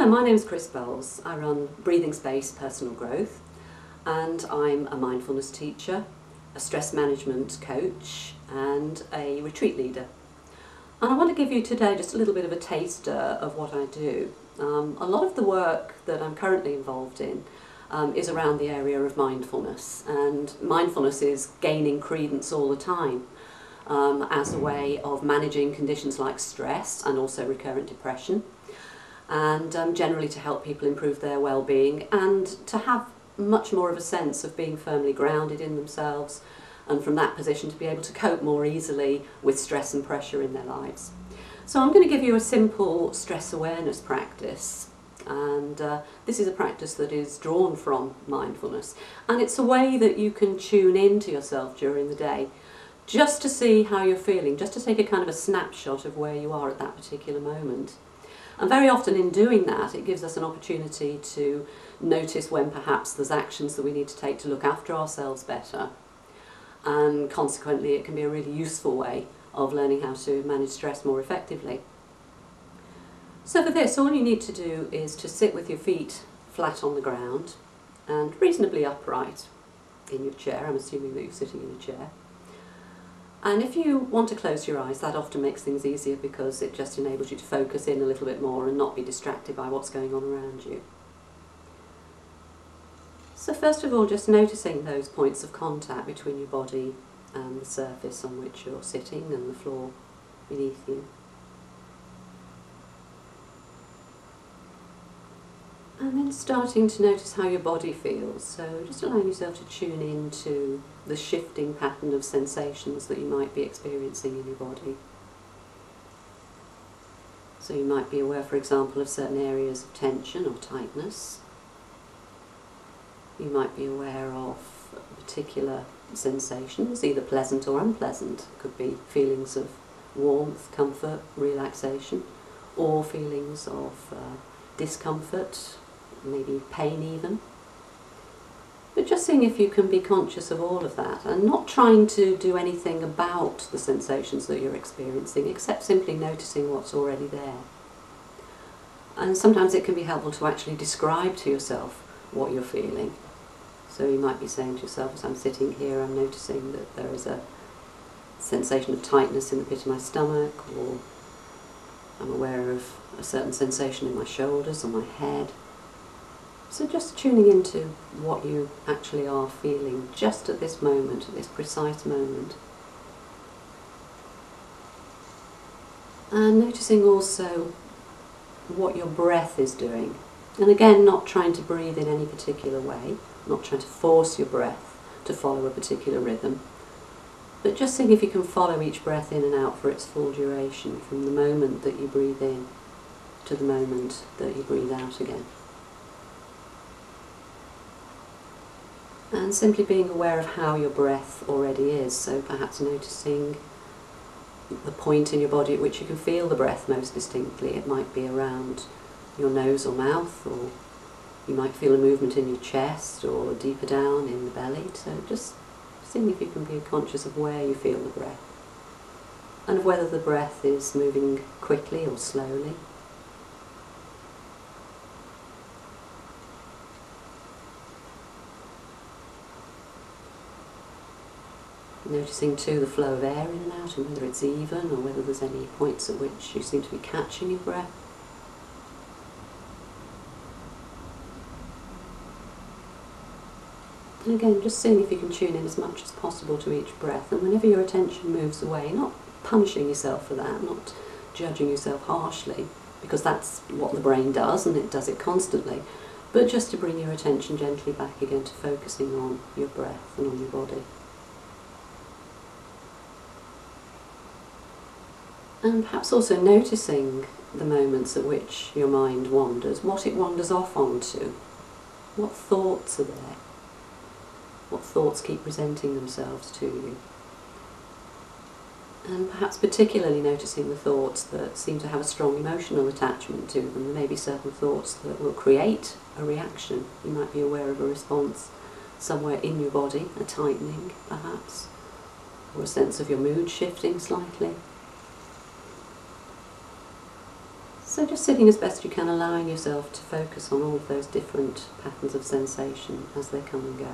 Hello, my name is Chris Bowles. I run Breathing Space Personal Growth, and I'm a mindfulness teacher, a stress management coach and a retreat leader. And I want to give you today just a little bit of a taster of what I do. A lot of the work that I'm currently involved in is around the area of mindfulness, and mindfulness is gaining credence all the time as a way of managing conditions like stress and also recurrent depression, and generally to help people improve their well-being and to have much more of a sense of being firmly grounded in themselves, and from that position to be able to cope more easily with stress and pressure in their lives. So I'm going to give you a simple stress awareness practice, and this is a practice that is drawn from mindfulness, and it's a way that you can tune into yourself during the day just to see how you're feeling, just to take a kind of a snapshot of where you are at that particular moment. And very often in doing that, it gives us an opportunity to notice when perhaps there's actions that we need to take to look after ourselves better. And consequently, it can be a really useful way of learning how to manage stress more effectively. So for this, all you need to do is to sit with your feet flat on the ground and reasonably upright in your chair. I'm assuming that you're sitting in a chair. And if you want to close your eyes, that often makes things easier because it just enables you to focus in a little bit more and not be distracted by what's going on around you. So first of all, just noticing those points of contact between your body and the surface on which you're sitting and the floor beneath you. And then starting to notice how your body feels, so just allowing yourself to tune in to the shifting pattern of sensations that you might be experiencing in your body. So you might be aware, for example, of certain areas of tension or tightness. You might be aware of particular sensations, either pleasant or unpleasant. It could be feelings of warmth, comfort, relaxation, or feelings of discomfort, maybe pain even. But just seeing if you can be conscious of all of that and not trying to do anything about the sensations that you're experiencing, except simply noticing what's already there. And sometimes it can be helpful to actually describe to yourself what you're feeling. So you might be saying to yourself, as I'm sitting here, I'm noticing that there is a sensation of tightness in the pit of my stomach, or I'm aware of a certain sensation in my shoulders or my head. So just tuning into what you actually are feeling just at this moment, at this precise moment. And noticing also what your breath is doing. And again, not trying to breathe in any particular way, not trying to force your breath to follow a particular rhythm, but just seeing if you can follow each breath in and out for its full duration, from the moment that you breathe in to the moment that you breathe out again. And simply being aware of how your breath already is, so perhaps noticing the point in your body at which you can feel the breath most distinctly. It might be around your nose or mouth, or you might feel a movement in your chest or deeper down in the belly. So just seeing if you can be conscious of where you feel the breath and of whether the breath is moving quickly or slowly. Noticing too the flow of air in and out, and whether it's even or whether there's any points at which you seem to be catching your breath. And again, just seeing if you can tune in as much as possible to each breath, and whenever your attention moves away, not punishing yourself for that, not judging yourself harshly, because that's what the brain does and it does it constantly, but just to bring your attention gently back again to focusing on your breath and on your body. And perhaps also noticing the moments at which your mind wanders, what it wanders off onto, what thoughts are there, what thoughts keep presenting themselves to you. And perhaps particularly noticing the thoughts that seem to have a strong emotional attachment to them. There may be certain thoughts that will create a reaction. You might be aware of a response somewhere in your body, a tightening perhaps, or a sense of your mood shifting slightly. So just sitting as best you can, allowing yourself to focus on all of those different patterns of sensation as they come and go.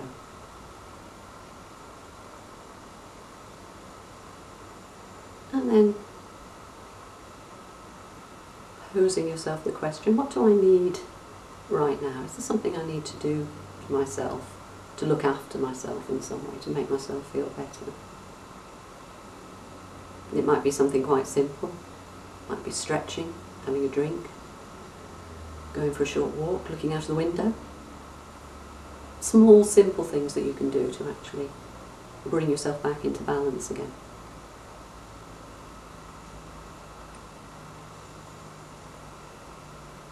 And then posing yourself the question, what do I need right now? Is there something I need to do for myself, to look after myself in some way, to make myself feel better? It might be something quite simple. It might be stretching, having a drink, going for a short walk, looking out of the window. Small, simple things that you can do to actually bring yourself back into balance again.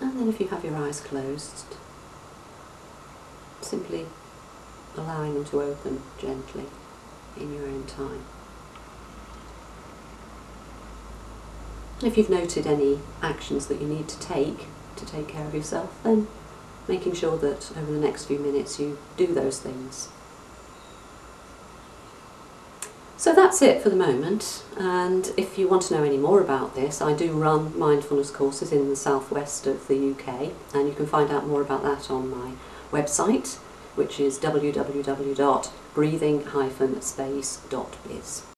And then if you have your eyes closed, simply allowing them to open gently in your own time. If you've noted any actions that you need to take care of yourself, then making sure that over the next few minutes you do those things. So that's it for the moment, and if you want to know any more about this, I do run mindfulness courses in the southwest of the UK, and you can find out more about that on my website, which is www.breathing-space.biz.